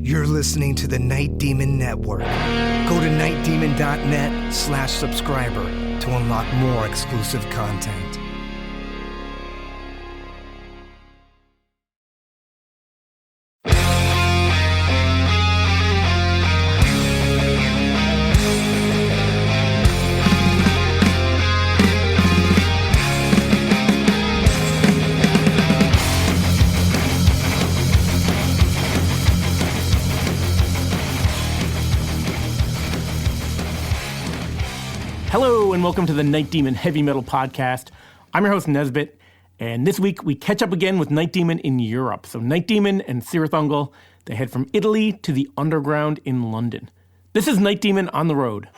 You're listening to the Night Demon Network. Go to nightdemon.net/subscriber to unlock more exclusive content. Hello and welcome to the Night Demon Heavy Metal Podcast. I'm your host Nesbit, and this week we catch up again with Night Demon in Europe. So Night Demon and Sirathungal, they head from Italy to the Underground in London. This is Night Demon on the road.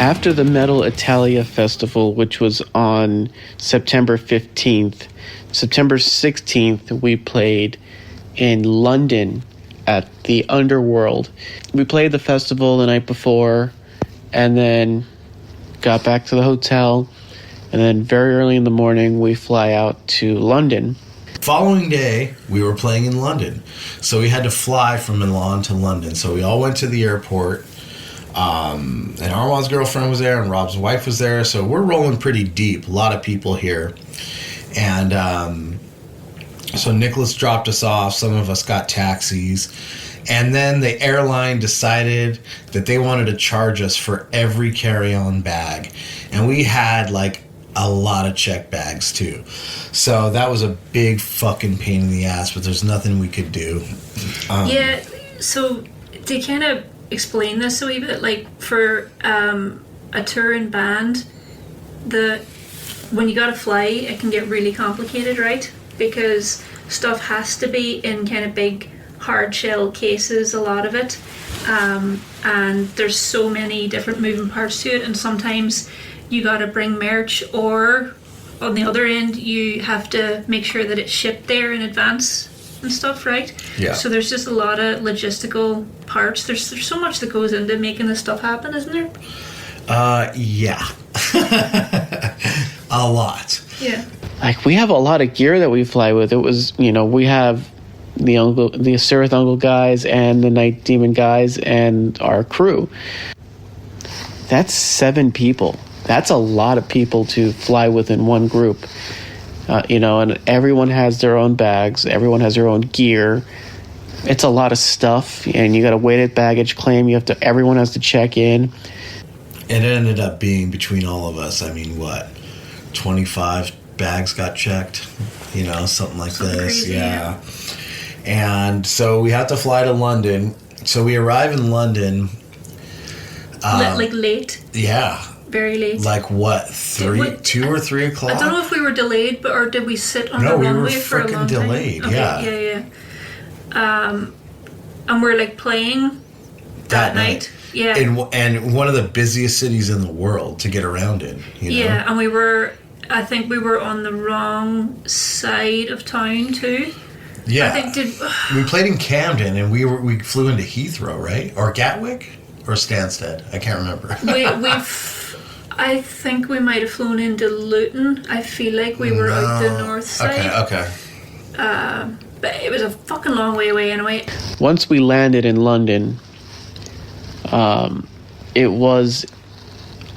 After the Metal Italia Festival, which was on September 15th, September 16th, we played in London at the Underworld. We played the festival the night before and then got back to the hotel. And then very early in the morning, we fly out to London. Following day, we were playing in London. So we had to fly from Milan to London. So we all went to the airport. And Armand's girlfriend was there and Rob's wife was there. So we're rolling pretty deep. A lot of people here. And so Nicholas dropped us off. Some of us got taxis. And then the airline decided that they wanted to charge us for every carry-on bag. And we had like a lot of check bags too. So that was a big fucking pain in the ass, but there's nothing we could do. Yeah, so to kind of explain this a wee bit, like for a touring band, when you gotta fly, it can get really complicated, right? Because stuff has to be in kind of big hard shell cases, a lot of it, and there's so many different moving parts to it, and sometimes you gotta bring merch, or on the other end you have to make sure that it's shipped there in advance and stuff, right? Yeah. So there's just a lot of logistical parts. There's so much that goes into making this stuff happen, isn't there? Yeah. A lot. Yeah. Like, we have a lot of gear that we fly with. It was, we have the Sirathungal guys and the Night Demon guys and our crew. That's 7 people. That's a lot of people to fly with in one group. And everyone has their own bags. Everyone has their own gear. It's a lot of stuff, and you got a weighted baggage claim. Everyone has to check in. It ended up being, between all of us, 25 bags got checked, something like Something this. crazy, yeah. And so we have to fly to London. So we arrive in London. Like late. Yeah. Very late. Like what, 2 or 3 o'clock? I don't know if we were delayed, or did we sit on the runway for a long time? No, we were freaking delayed, okay, yeah. And we're like playing that night. Yeah. And one of the busiest cities in the world to get around in. Yeah, and I think we were on the wrong side of town too. Yeah. I think we played in Camden, and we flew into Heathrow, right? Or Gatwick? Or Stansted? I can't remember. I think we might have flown into Luton. I feel like we were out the north side. Okay. But it was a fucking long way away anyway. Once we landed in London, it was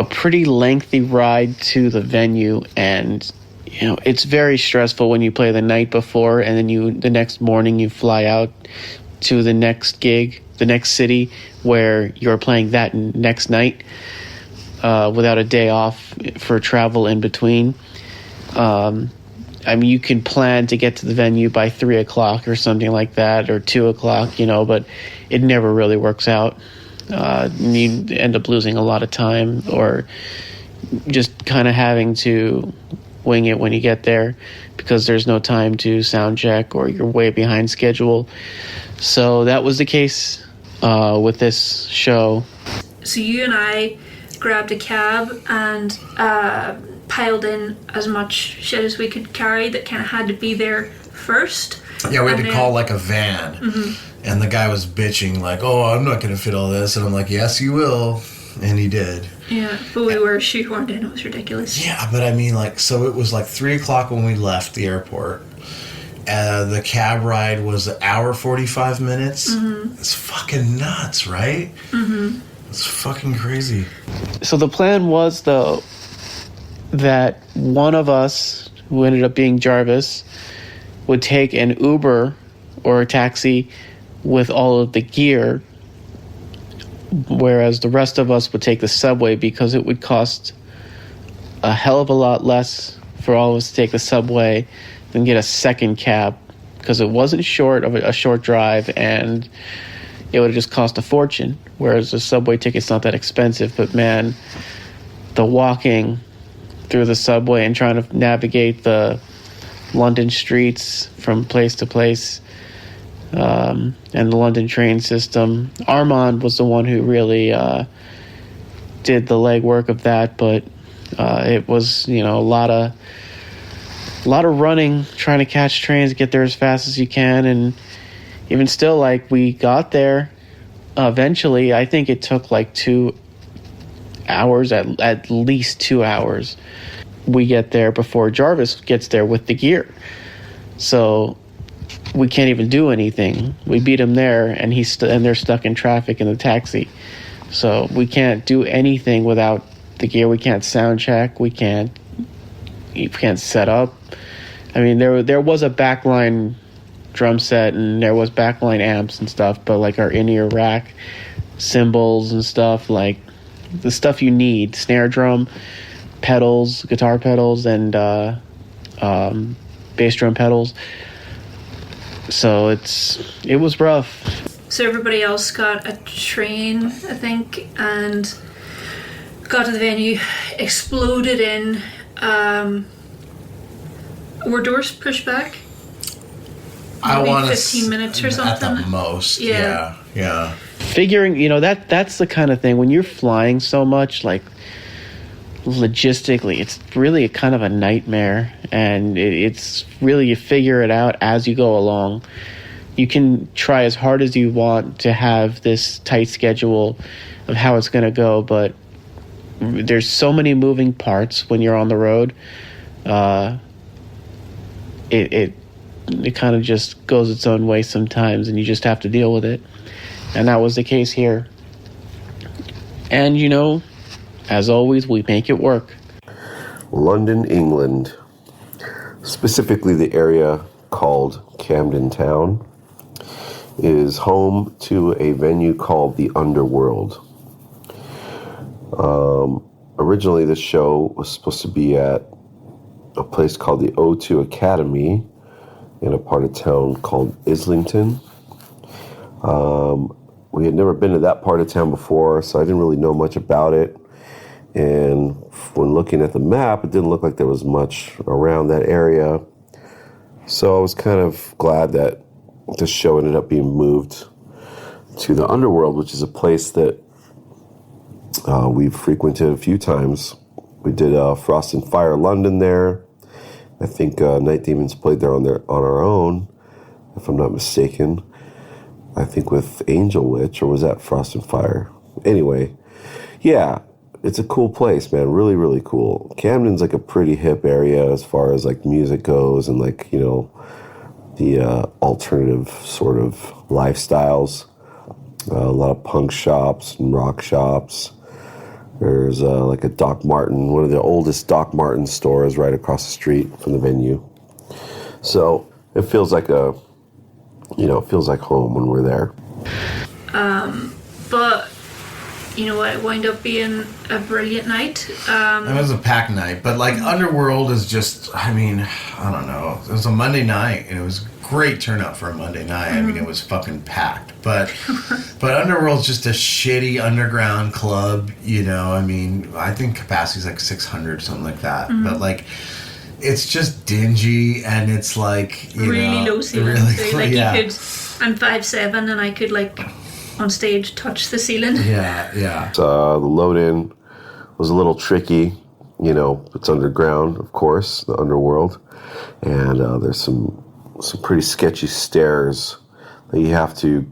a pretty lengthy ride to the venue, and it's very stressful when you play the night before, and then the next morning you fly out to the next gig, the next city where you're playing that next night without a day off for travel in between. You can plan to get to the venue by 3 o'clock or something like that, or 2 o'clock, but it never really works out. You end up losing a lot of time, or just kind of having to wing it when you get there because there's no time to sound check, or you're way behind schedule. So that was the case with this show. So you and I grabbed a cab and piled in as much shit as we could carry that kind of had to be there first. Yeah, we had to call like a van. Mm-hmm. And the guy was bitching like, oh, I'm not going to fit all this. And I'm like, yes, you will. And he did. Yeah, but we were shoehorned in. It was ridiculous. Yeah, but I mean, so it was like 3 o'clock when we left the airport. The cab ride was an hour 45 minutes. Mm-hmm. It's fucking nuts, right? Mm-hmm. It's fucking crazy. So the plan was, though, that one of us, who ended up being Jarvis, would take an Uber or a taxi with all of the gear, whereas the rest of us would take the subway because it would cost a hell of a lot less for all of us to take the subway than get a second cab, because it wasn't a short drive, and it would have just cost a fortune, whereas the subway ticket's not that expensive. But man, the walking through the subway and trying to navigate the London streets from place to place, and the London train system. Armand was the one who really did the legwork of that, but it was a lot of running, trying to catch trains, get there as fast as you can, and even still, we got there eventually. I think it took 2 hours, at least 2 hours. We get there before Jarvis gets there with the gear, so we can't even do anything. We beat him there, and and they're stuck in traffic in the taxi. So we can't do anything without the gear. We can't sound check. We can't set up. I mean, there was a backline drum set, and there was backline amps and stuff, but our in-ear rack, cymbals and stuff, the stuff you need, snare drum, pedals, guitar pedals, and bass drum pedals. So it was rough. So everybody else got a train, I think, and got to the venue, exploded in. Were doors pushed back? I want 15 minutes or something at the most. Yeah. Figuring, that's the kind of thing when you're flying so much, logistically, it's really a kind of a nightmare, and it's really, you figure it out as you go along. You can try as hard as you want to have this tight schedule of how it's going to go, but there's so many moving parts when you're on the road. It kind of just goes its own way sometimes, and you just have to deal with it. And that was the case here. And as always, we make it work. London, England, specifically the area called Camden Town, is home to a venue called the Underworld. Originally, this show was supposed to be at a place called the O2 Academy in a part of town called Islington. We had never been to that part of town before, so I didn't really know much about it. And when looking at the map, it didn't look like there was much around that area. So I was kind of glad that this show ended up being moved to the Underworld, which is a place that we've frequented a few times. We did Frost and Fire London there. I think Night Demons played there on our own, if I'm not mistaken. I think with Angel Witch, or was that Frost and Fire? Anyway, yeah, it's a cool place, man. Really, really cool. Camden's a pretty hip area as far as music goes, and the alternative sort of lifestyles. A lot of punk shops and rock shops. There's like a Doc Martin, one of the oldest Doc Martin stores right across the street from the venue. So it feels like it feels like home when we're there. But you know what, it wound up being a brilliant night. It was a packed night, but like Underworld is just, I mean, I don't know. It was a Monday night, and it was great turnout for a Monday night. I mean, it was fucking packed. But Underworld's just a shitty underground club, you know. I mean, I think capacity's like 600, something like that. But like, it's just dingy, and it's like, you really know, low ceiling. really, So, like yeah. you could, I'm 5'7", and I could like on stage touch the ceiling. Yeah. The load-in was a little tricky. You know, it's underground, of course, the Underworld. And there's some pretty sketchy stairs that you have to,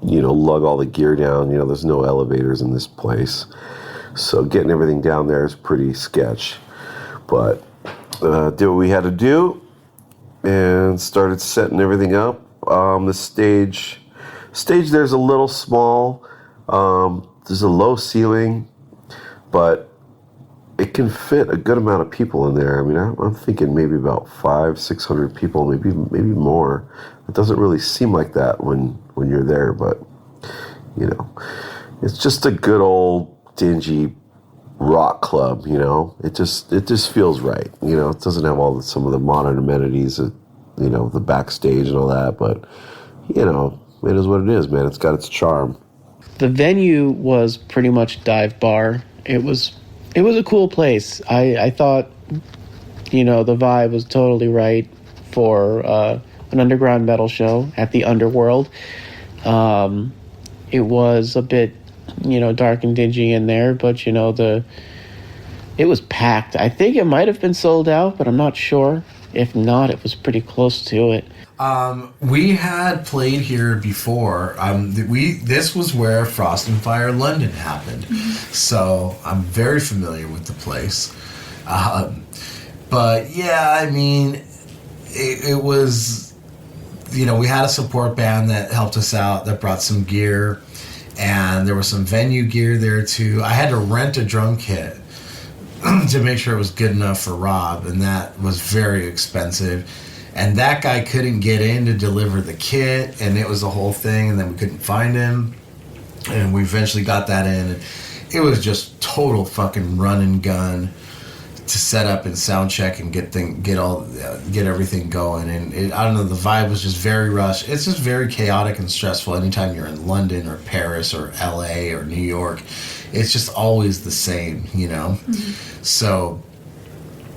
you know, lug all the gear down. You know, there's no elevators in this place. So getting everything down there is pretty sketch. But did what we had to do and started setting everything up. The stage there's a little small. There's a low ceiling, but it can fit a good amount of people in there. I mean, I'm thinking maybe about 500-600 people, maybe more. It doesn't really seem like that when you're there, but you know, it's just a good old dingy rock club. You know, it just feels right. You know, it doesn't have some of the modern amenities, you know, the backstage and all that, but you know, it is what it is, man. It's got its charm. The venue was pretty much dive bar. It was a cool place. I thought, you know, the vibe was totally right for an underground metal show at the Underworld. It was a bit, you know, dark and dingy in there, but you know, it was packed. I think it might have been sold out, but I'm not sure. If not, it was pretty close to it. We had played here before. This was where Frost and Fire London happened, so I'm very familiar with the place. But yeah, I mean, it was, you know, we had a support band that helped us out, that brought some gear, and there was some venue gear there too. I had to rent a drum kit to make sure it was good enough for Rob, and that was very expensive. And that guy couldn't get in to deliver the kit, and it was a whole thing, and then we couldn't find him. And we eventually got that in, and it was just total fucking run and gun to set up and sound check and get everything going. And I don't know, the vibe was just very rushed. It's just very chaotic and stressful anytime you're in London or Paris or LA or New York. It's just always the same, you know? So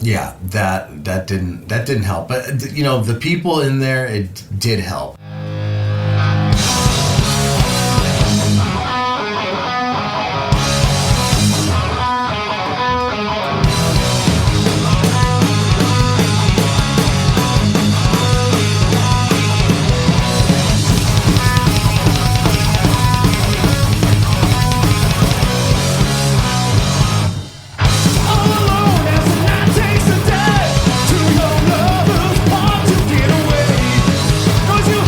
yeah, that didn't help. But you know, the people in there, it did help. Takes a day to your lover's part to get away. 'Cause you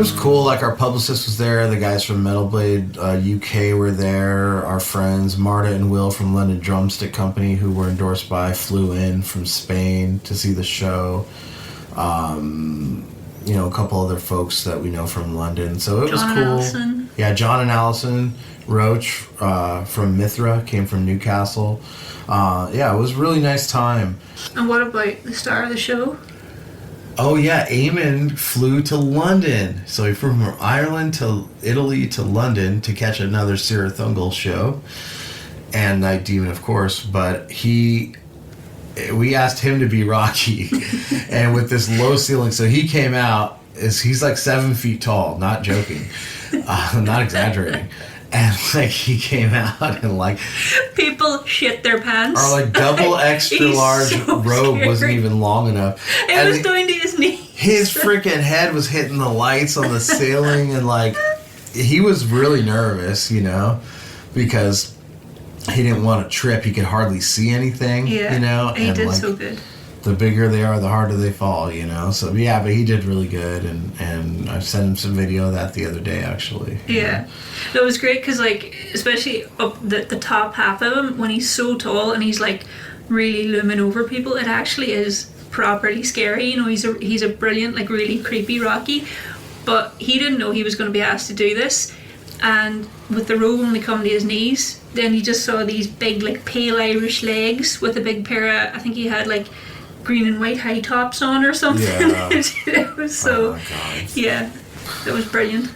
was cool. Like our publicist was there. The guys from Metal Blade UK were there. Our friends Marta and Will from London Drumstick Company, who were endorsed by, flew in from Spain to see the show. You know, a couple other folks that we know from London. So it was cool. Allison. Yeah, John and Allison Roach from Mithra came from Newcastle. Yeah, it was a really nice time. And what about the star of the show? Oh yeah, Eamon flew to London. So he flew from Ireland to Italy to London to catch another Sirathungal show. And Night Demon, of course. But we asked him to be Rocky. And with this low ceiling, so he came out, he's like 7 feet tall, not joking. Not exaggerating. And like he came out and like People shit their pants. our like double extra He's large so robe wasn't scary. even long enough. It And was going to his knees. his freaking head was hitting the lights on the ceiling, and like he was really nervous, you know, because he didn't want to trip. He could hardly see anything, Yeah, you know. he and did like, so good. the bigger they are, the harder they fall, you know. So yeah, but he did really good, and I sent him some video of that the other day, actually. Yeah, no, it was great because like especially up the top half of him when he's so tall and he's like really looming over people, it actually is properly scary. You know, he's a brilliant, like really creepy Rocky, but he didn't know he was going to be asked to do this, and with the robe only coming to his knees, then he just saw these big like pale Irish legs with a big pair of, I think he had like green and white high tops on or something. Yeah. It was so, Oh my God. yeah, that was brilliant.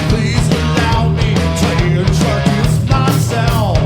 Please allow me to introduce myself.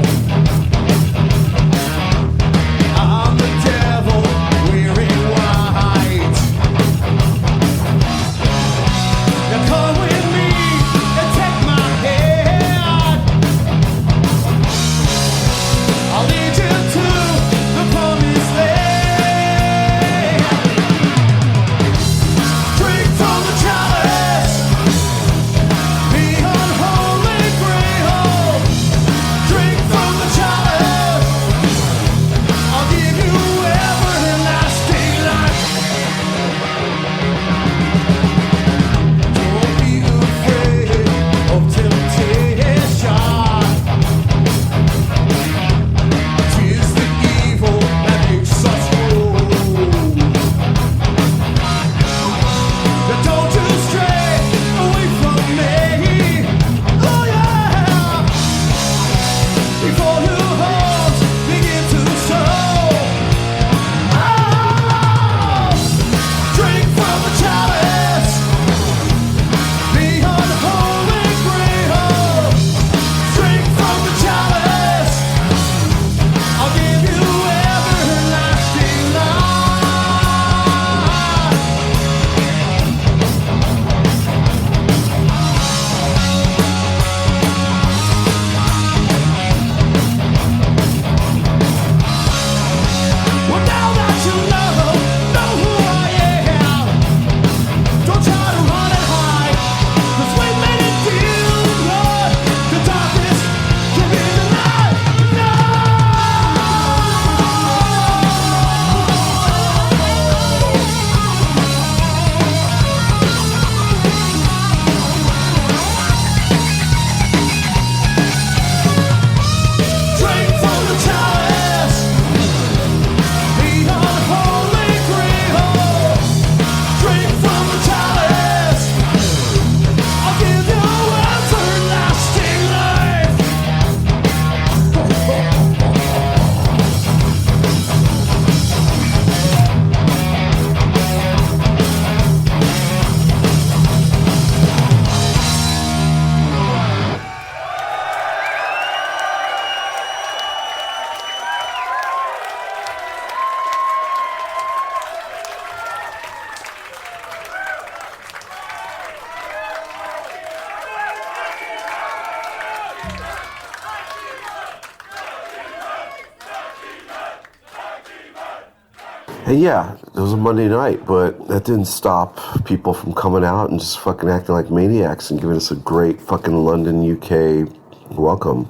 And yeah, it was a Monday night, but that didn't stop people from coming out and just fucking acting like maniacs and giving us a great fucking London, UK welcome.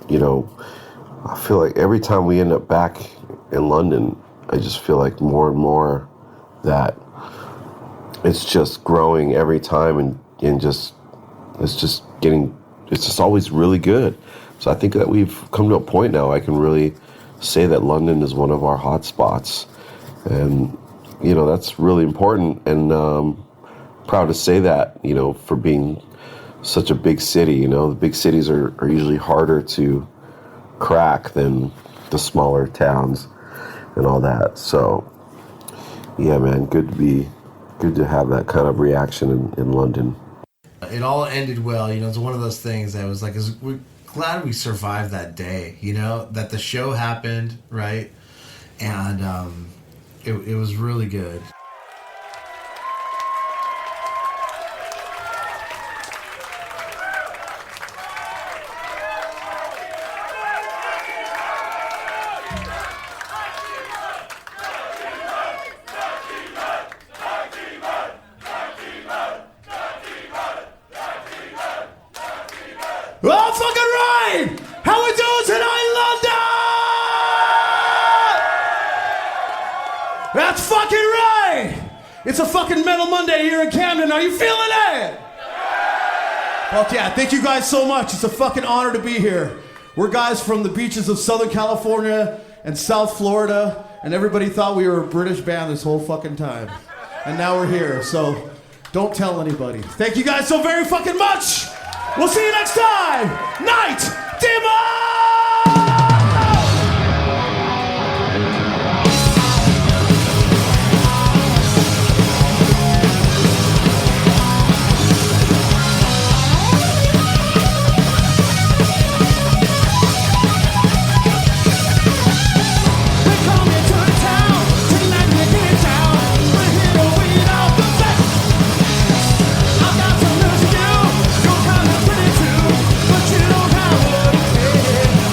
You know, I feel like every time we end up back in London, I just feel like more and more that it's just growing every time and just, it's just always really good. So I think that we've come to a point now I can really say that London is one of our hot spots. And, you know, that's really important, and proud to say that, you know, for being such a big city. You know, the big cities are usually harder to crack than the smaller towns and all that. So, yeah, man, good to have that kind of reaction in London. It all ended well. You know, it's one of those things that was like, we're glad we survived that day, you know, that the show happened, right? And it was really good. Oh, fucking right! How we doing tonight, London? That's fucking right! It's a fucking Metal Monday here in Camden. Are you feeling it? Fuck yeah, thank you guys so much. It's a fucking honor to be here. We're guys from the beaches of Southern California and South Florida, and everybody thought we were a British band this whole fucking time. And now we're here, so don't tell anybody. Thank you guys so very fucking much! We'll see you next time! Night Demon! But you don't have what it takes.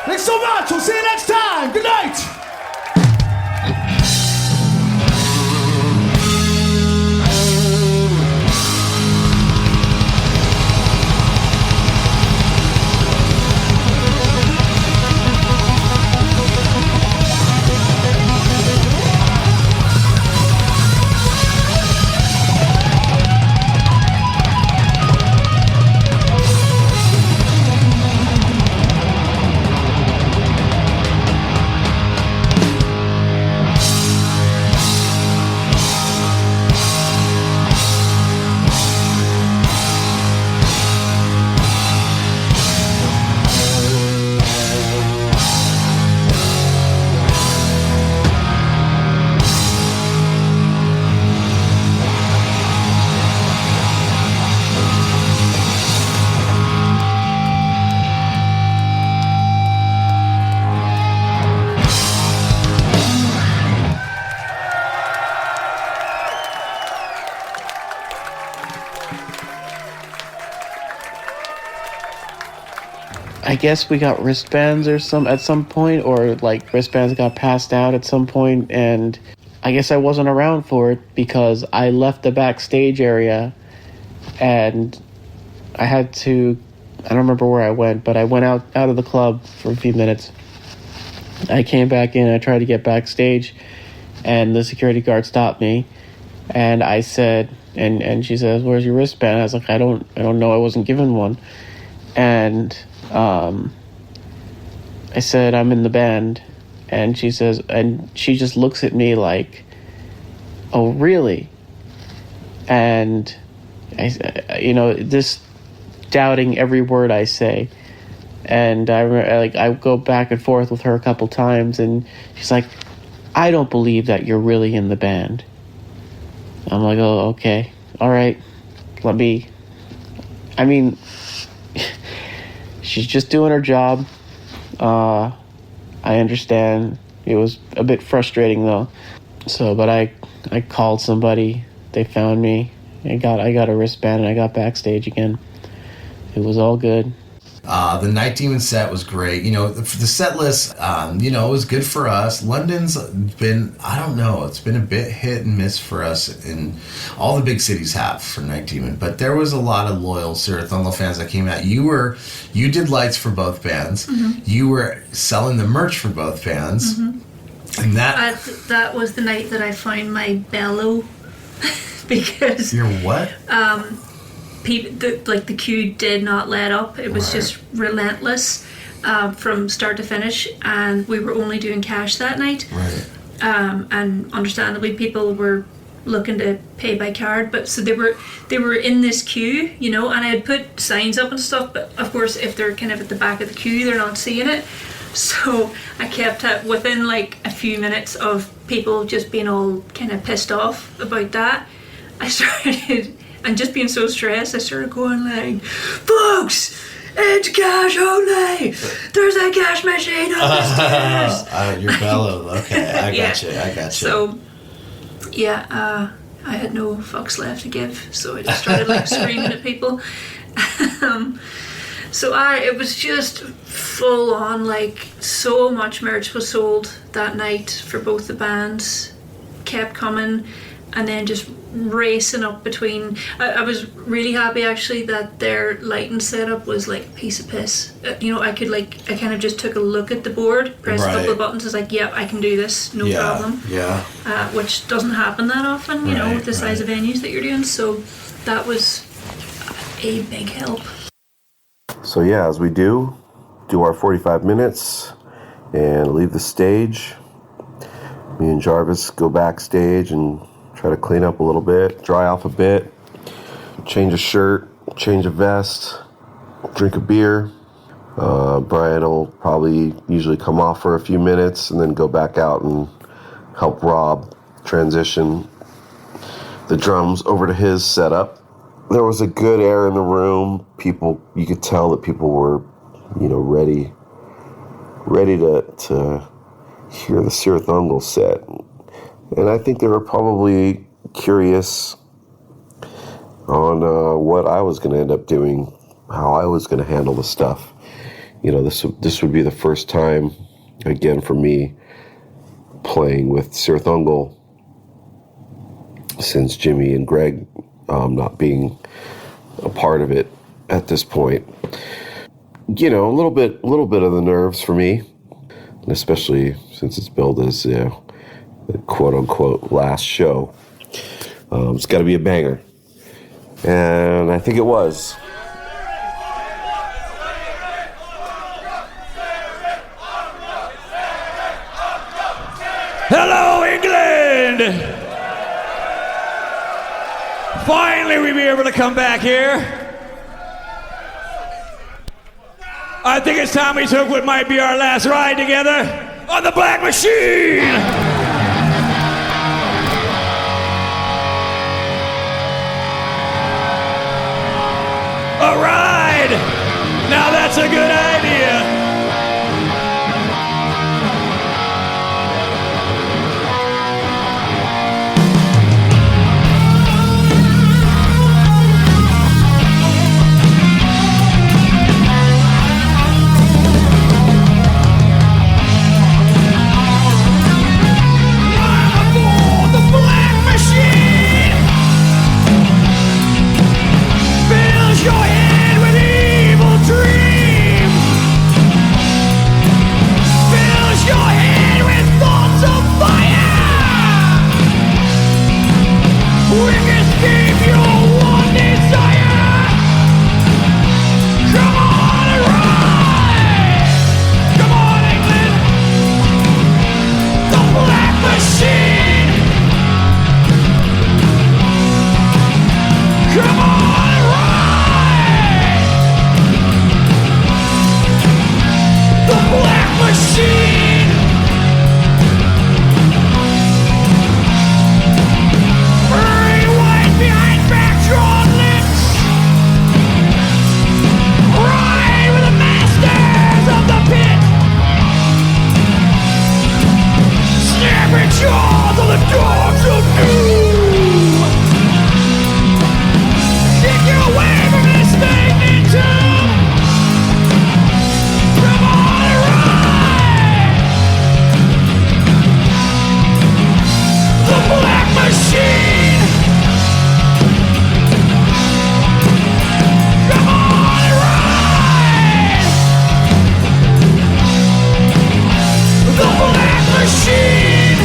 Thanks so much. We'll see you next time. Good night. I guess we got wristbands at some point, or like wristbands got passed out at some point, and I guess I wasn't around for it because I left the backstage area and I had to, I don't remember where I went, but I went out of the club for a few minutes. I came back in, I tried to get backstage, and the security guard stopped me, and I said, and she says, "Where's your wristband?" I was like, I don't know, I wasn't given one. And I said, "I'm in the band," and she says, and she just looks at me like, "Oh, really?" And I, this doubting every word I say, and I go back and forth with her a couple times, and she's like, "I don't believe that you're really in the band." I'm like, "Oh, okay, all right, she's just doing her job. I understand. It was a bit frustrating though. So, but I called somebody. They found me. I got a wristband, and I got backstage again. It was all good. The Night Demon set was great. The set list, it was good for us. London's been, I don't know, it's been a bit hit and miss for us, and all the big cities have for Night Demon. But there was a lot of loyal Sirathungal fans that came out. You did lights for both bands. Mm-hmm. You were selling the merch for both bands. Mm-hmm. And that was the night that I found my bellow. Because... Your what? The queue did not let up. It was just relentless from start to finish, and we were only doing cash that night. Right. And understandably, people were looking to pay by card, but so they were in this queue, and I had put signs up and stuff, but of course, if they're kind of at the back of the queue, they're not seeing it. So I kept it within like a few minutes of people just being all kind of pissed off about that. I started. And just being so stressed, I started going like, "Folks, it's cash only! There's a cash machine upstairs!" Your bellow, okay, I got you. So, I had no fucks left to give, so I just started like screaming at people. It was just full on, like, so much merch was sold that night for both the bands, kept coming, and then just racing up between. I was really happy actually that their lighting setup was like a piece of piss. I kind of just took a look at the board, pressed a couple of buttons, was like, "Yep, I can do this, no problem." Yeah. Which doesn't happen that often, with the size of venues that you're doing. So that was a big help. So yeah, as we do our 45 minutes and leave the stage, me and Jarvis go backstage and try to clean up a little bit, dry off a bit, change a shirt, change a vest, drink a beer. Brian will probably usually come off for a few minutes and then go back out and help Rob transition the drums over to his setup. There was a good air in the room. You could tell that people were, ready to hear the Sirathungal set. And I think they were probably curious on what I was going to end up doing, how I was going to handle the stuff. this would be the first time, again, for me playing with Sirthungal since Jimmy and Greg not being a part of it at this point. A little bit of the nerves for me, and especially since it's billed as the quote-unquote last show. It's got to be a banger, and I think it was. Hello, England! Finally, we'll be able to come back here. I think it's time we took what might be our last ride together on the Black Machine! A ride! Now that's a good idea. Your head with evil dreams. Fills your head with thoughts of fire. Quick escape your one desire. Come on and ride. Come on, England. The Black Machine. Come on. Black Machine! Furry white behind back-drawn lips. Ride with the masters of the pit. Snapping jaws of the dogs of doom. Kick you away from this stagnant tomb. Come on! The Black Machine! Come on and ride! The Black Machine!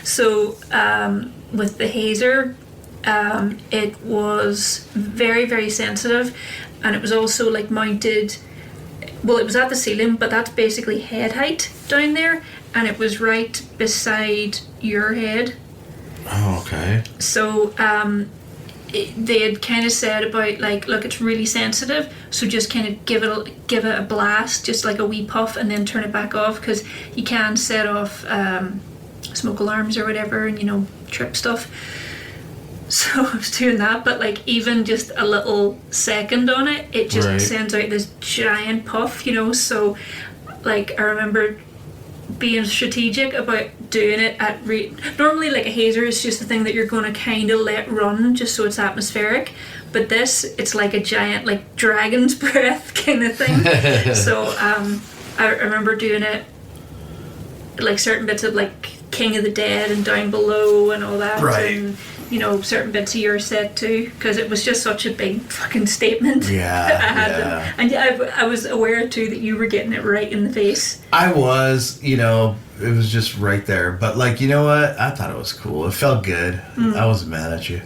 remember, with the hazer, it was very, very sensitive, and it was also like mounted. Well, it was at the ceiling, but that's basically head height down there, and it was right beside your head. Oh, okay. So they had kind of said about like, look, it's really sensitive, so just kind of give it a blast, just like a wee puff, and then turn it back off, because you can set off smoke alarms or whatever, and trip stuff. So I was doing that, but like even just a little second on it, it just sends out this giant puff, so like I remember being strategic about doing it at normally like a hazer is just a thing that you're going to kind of let run just so it's atmospheric, but this, it's like a giant like dragon's breath kind of thing. So I remember doing it like certain bits of like King of the Dead and Down Below and all that, and certain bits of your set too, because it was just such a big fucking statement. And I was aware too that you were getting it right in the face. I was, it was just right there. But like, you know what? I thought it was cool. It felt good. I wasn't mad at you.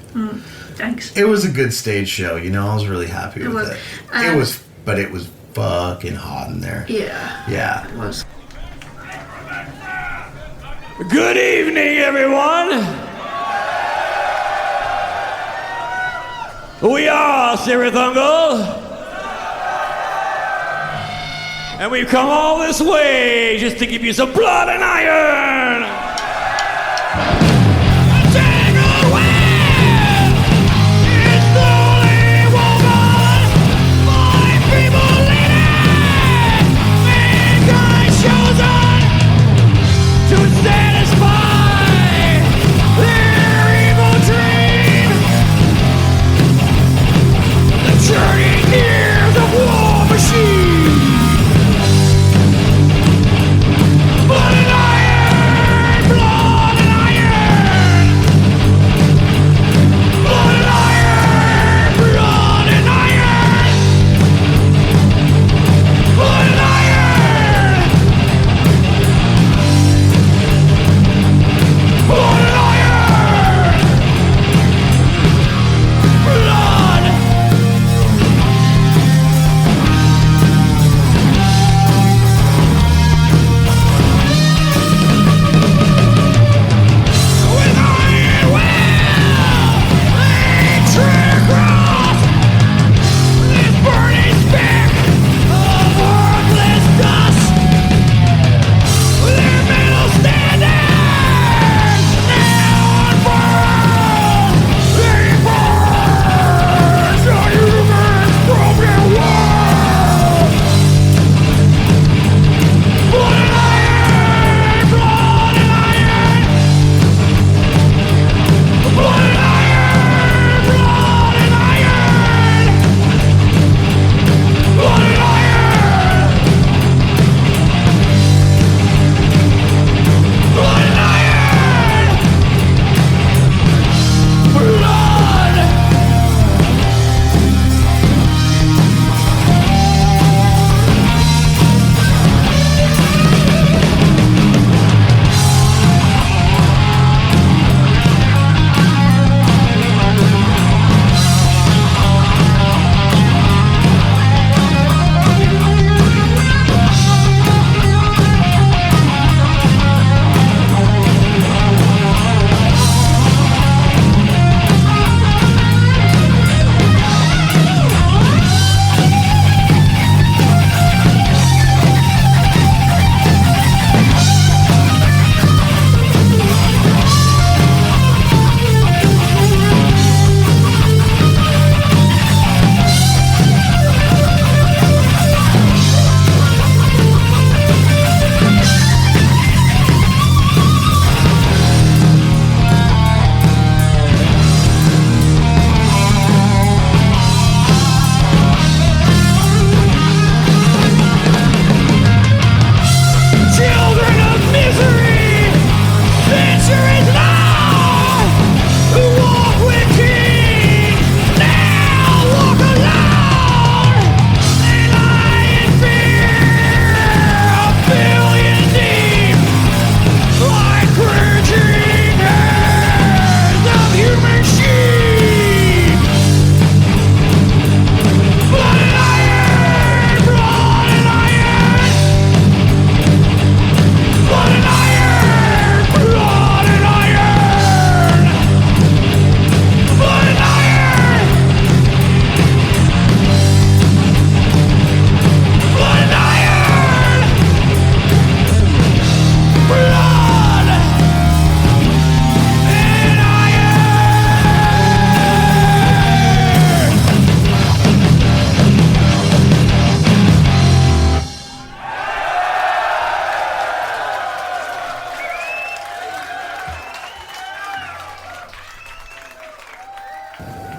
Thanks. It was a good stage show. I was really happy with it. But it was fucking hot in there. Yeah. It was. Good evening, everyone. We are Sirathungal, and we've come all this way just to give you some blood and iron. Turning gears of war machine. Blood and iron.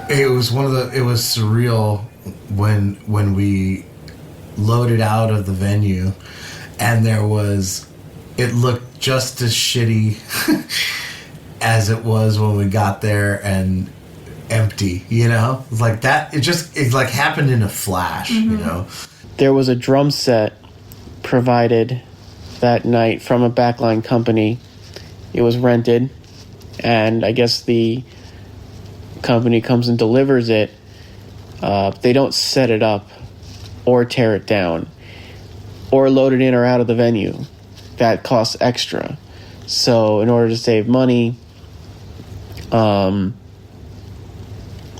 It was it was surreal when we loaded out of the venue, and it looked just as shitty as it was when we got there and empty, you know? Like that, it like happened in a flash, you know? There was a drum set provided that night from a backline company. It was rented, and I guess the company comes and delivers it. They don't set it up or tear it down or load it in or out of the venue. That costs extra. So in order to save money,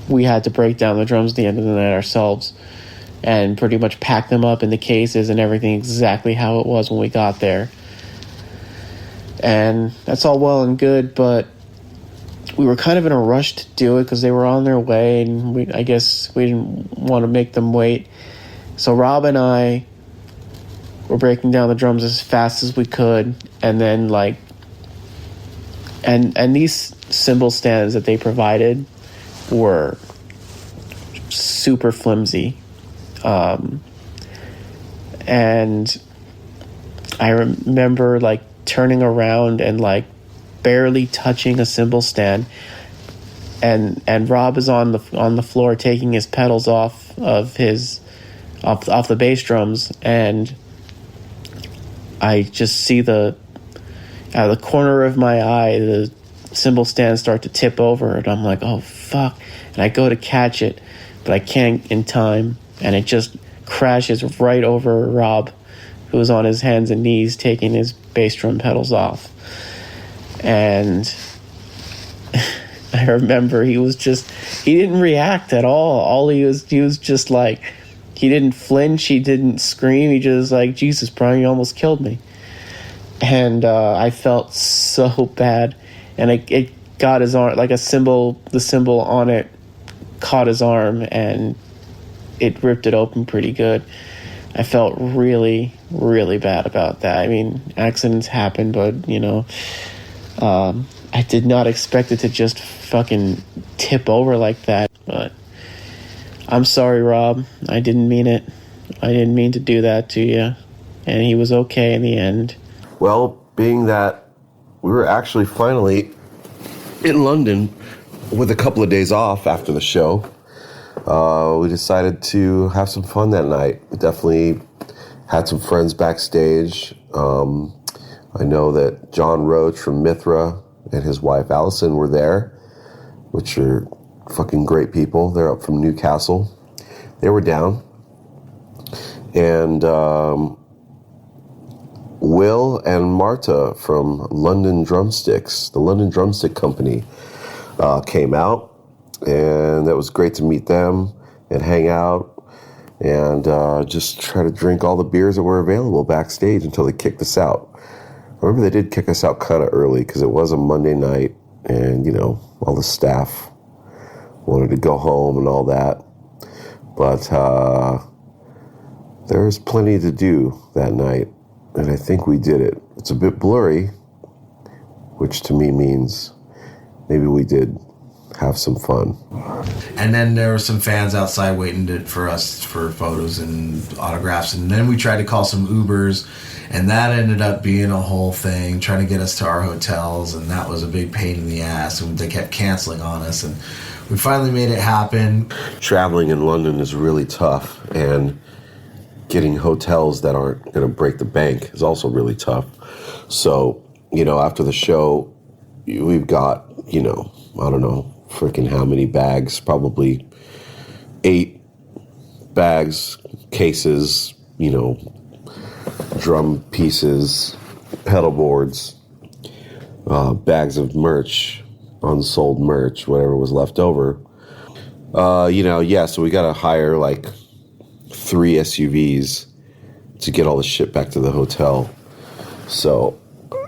we had to break down the drums at the end of the night ourselves and pretty much pack them up in the cases and everything exactly how it was when we got there. And that's all well and good, but we were kind of in a rush to do it because they were on their way, and I guess we didn't want to make them wait. So Rob and I were breaking down the drums as fast as we could, and then and these cymbal stands that they provided were super flimsy. And I remember turning around and barely touching a cymbal stand, and Rob is on the floor taking his pedals off the bass drums, and I just see out of the corner of my eye the cymbal stand start to tip over, and I'm like, oh fuck, and I go to catch it, but I can't in time, and it just crashes right over Rob, who was on his hands and knees taking his bass drum pedals off. And I remember he didn't react at all. He was just he didn't flinch, he didn't scream, he just Jesus, Brian, you almost killed me. And I felt so bad, and it got his arm, the cymbal on it caught his arm, and it ripped it open pretty good. I felt really, really bad about that. I mean, accidents happen, but, I did not expect it to just fucking tip over like that. But I'm sorry, Rob. I didn't mean it. I didn't mean to do that to you. And he was okay in the end. Well, being that we were actually finally in London with a couple of days off after the show, we decided to have some fun that night. We definitely had some friends backstage. I know that John Roach from Mithra and his wife Allison were there, which are fucking great people. They're up from Newcastle. They were down. And Will and Marta from London Drumsticks, the London Drumstick Company, came out. And that was great to meet them and hang out and just try to drink all the beers that were available backstage until they kicked us out. I remember they did kick us out kind of early because it was a Monday night, and, all the staff wanted to go home and all that. But there was plenty to do that night, and I think we did it. It's a bit blurry, which to me means maybe we did have some fun. And then there were some fans outside waiting for us for photos and autographs, and then we tried to call some Ubers, and that ended up being a whole thing, trying to get us to our hotels, and that was a big pain in the ass, and they kept canceling on us, and we finally made it happen. Traveling in London is really tough, and getting hotels that aren't going to break the bank is also really tough. So, after the show, we've got, I don't know, freaking how many bags, probably 8 bags, cases, drum pieces, pedal boards, bags of merch, unsold merch, whatever was left over. So we got to hire 3 SUVs to get all the shit back to the hotel. So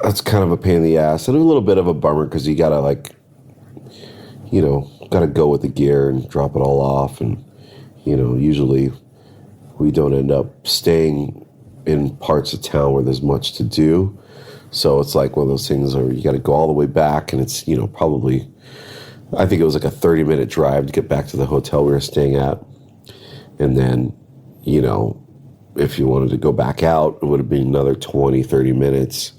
that's kind of a pain in the ass and a little bit of a bummer because you got to got to go with the gear and drop it all off. And, usually we don't end up staying in parts of town where there's much to do. So it's one of those things where you got to go all the way back, and it's, probably I think it was like a 30-minute drive to get back to the hotel we were staying at. And then, you know, if you wanted to go back out, it would have been another 20, 30 minutes.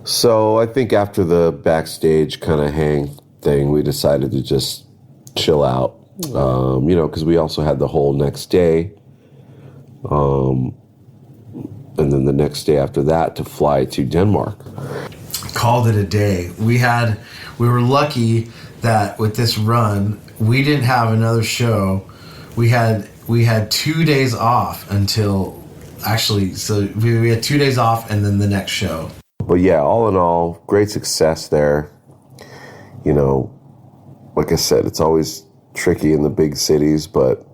So I think after the backstage kind of hang thing, we decided to just chill out, you know, because we also had the whole next day. And then the next day after that to fly to Denmark. Called it a day. We were lucky that with this run, we didn't have another show. We had 2 days off until, actually, so we had 2 days off and then the next show. But yeah, all in all, great success there. You know, like I said, it's always tricky in the big cities, but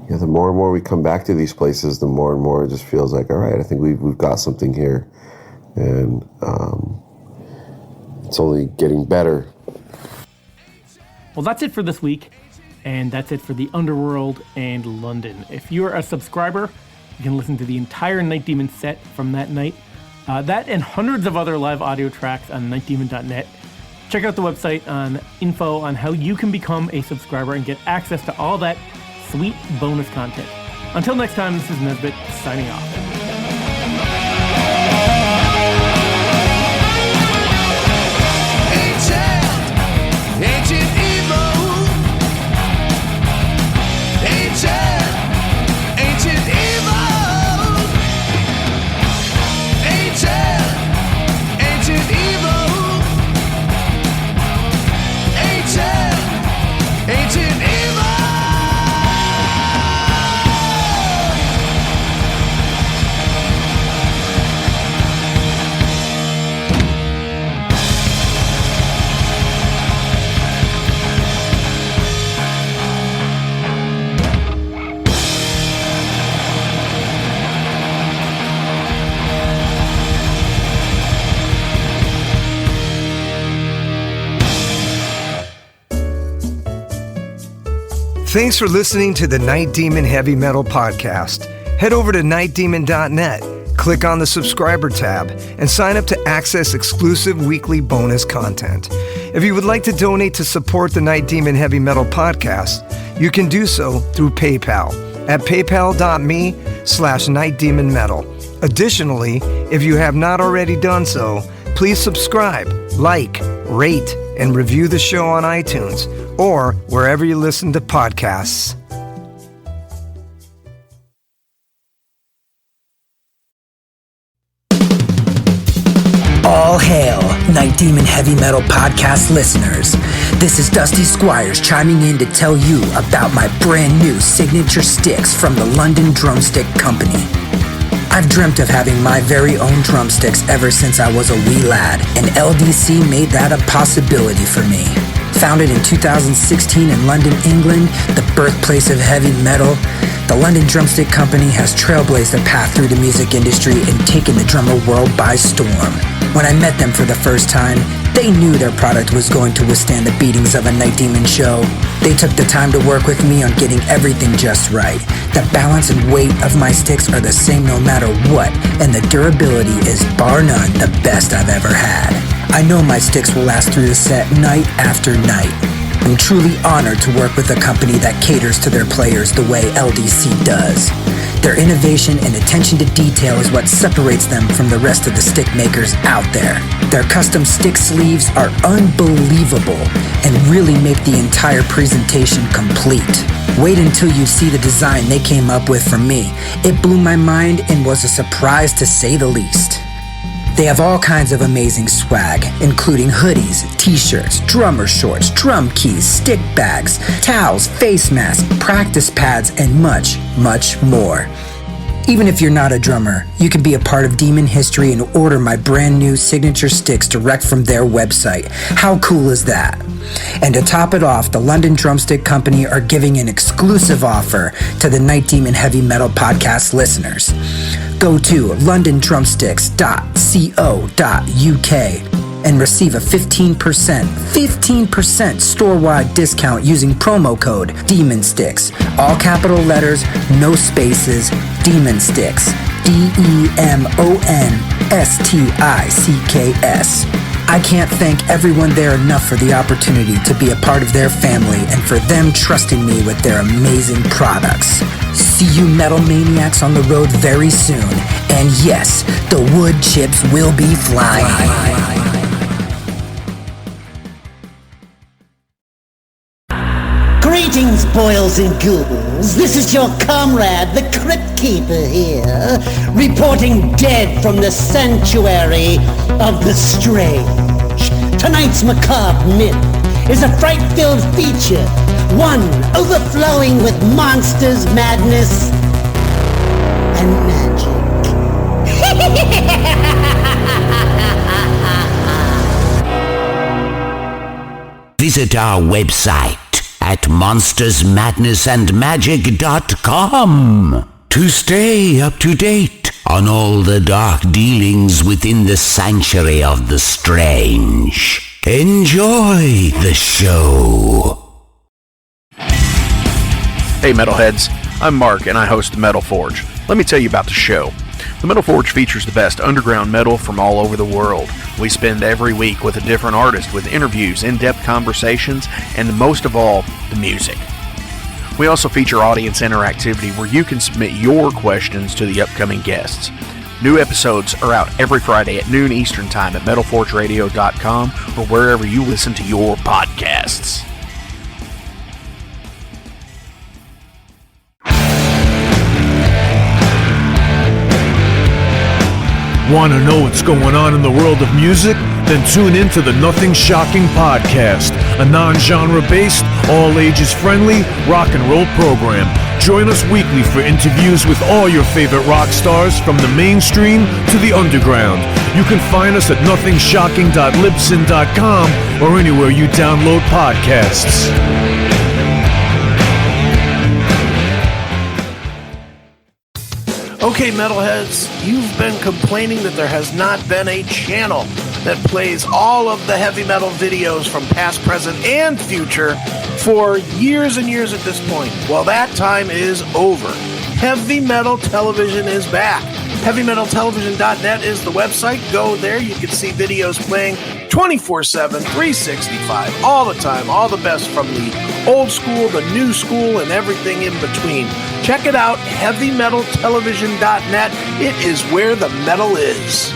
yeah, the more and more we come back to these places, the more and more it just feels like, all right, I think we've got something here. And it's only getting better. Well, that's it for this week, and that's it for the Underworld and London. If you're a subscriber, you can listen to the entire Night Demon set from that night. That and hundreds of other live audio tracks on nightdemon.net. Check out the website on info on how you can become a subscriber and get access to all that sweet bonus content. Until next time, this is Nesbitt signing off. Thanks for listening to the Night Demon Heavy Metal Podcast. Head over to nightdemon.net, click on the subscriber tab, and sign up to access exclusive weekly bonus content. If you would like to donate to support the Night Demon Heavy Metal Podcast, you can do so through PayPal at paypal.me/nightdemonmetal. Additionally, if you have not already done so, please subscribe, like, rate, and review the show on iTunes or wherever you listen to podcasts. All hail, Night Demon Heavy Metal Podcast listeners. This is Dusty Squires chiming in to tell you about my brand new signature sticks from the London Drumstick Company. I've dreamt of having my very own drumsticks ever since I was a wee lad, and LDC made that a possibility for me. Founded in 2016 in London, England, the birthplace of heavy metal, the London Drumstick Company has trailblazed a path through the music industry and taken the drummer world by storm. When I met them for the first time, they knew their product was going to withstand the beatings of a Night Demon show. They took the time to work with me on getting everything just right. The balance and weight of my sticks are the same no matter what, and the durability is bar none the best I've ever had. I know my sticks will last through the set night after night. I'm truly honored to work with a company that caters to their players the way LDC does. Their innovation and attention to detail is what separates them from the rest of the stick makers out there. Their custom stick sleeves are unbelievable and really make the entire presentation complete. Wait until you see the design they came up with for me. It blew my mind and was a surprise to say the least. They have all kinds of amazing swag, including hoodies, t-shirts, drummer shorts, drum keys, stick bags, towels, face masks, practice pads, and much, much more. Even if you're not a drummer, you can be a part of Demon history and order my brand new signature sticks direct from their website. How cool is that? And to top it off, the London Drumstick Company are giving an exclusive offer to the Night Demon Heavy Metal Podcast listeners. Go to londondrumsticks.co.uk and receive a 15% store-wide discount using promo code DEMONSTICKS. All capital letters, no spaces, Demon Sticks. DEMONSTICKS. I can't thank everyone there enough for the opportunity to be a part of their family and for them trusting me with their amazing products. See you Metal Maniacs on the road very soon. And yes, the wood chips will be flying. Greetings, boils and ghouls. This is your comrade, the Crypt Keeper here, reporting dead from the sanctuary of the strange. Tonight's macabre myth is a fright-filled feature, one overflowing with monsters, madness, and magic. Visit our website at monstersmadnessandmagic.com to stay up to date on all the dark dealings within the sanctuary of the strange. Enjoy the show. Hey Metalheads, I'm Mark and I host the Metal Forge. Let me tell you about the show. The Metal Forge features the best underground metal from all over the world. We spend every week with a different artist with interviews, in-depth conversations, and most of all, the music. We also feature audience interactivity where you can submit your questions to the upcoming guests. New episodes are out every Friday at noon Eastern Time at metalforgeradio.com or wherever you listen to your podcasts. Want to know what's going on in the world of music? Then tune in to the Nothing Shocking podcast, a non-genre based, all-ages friendly rock and roll program. Join us weekly for interviews with all your favorite rock stars from the mainstream to the underground. You can find us at nothingshocking.libsyn.com or anywhere you download podcasts. Okay, metalheads, you've been complaining that there has not been a channel that plays all of the heavy metal videos from past, present, and future for years and years at this point. Well, that time is over. Heavy Metal Television is back. HeavyMetalTelevision.net is the website. Go there. You can see videos playing 24/7, 365, all the time, all the best from the old school, the new school, and everything in between. Check it out, HeavyMetalTelevision.net. It is where the metal is.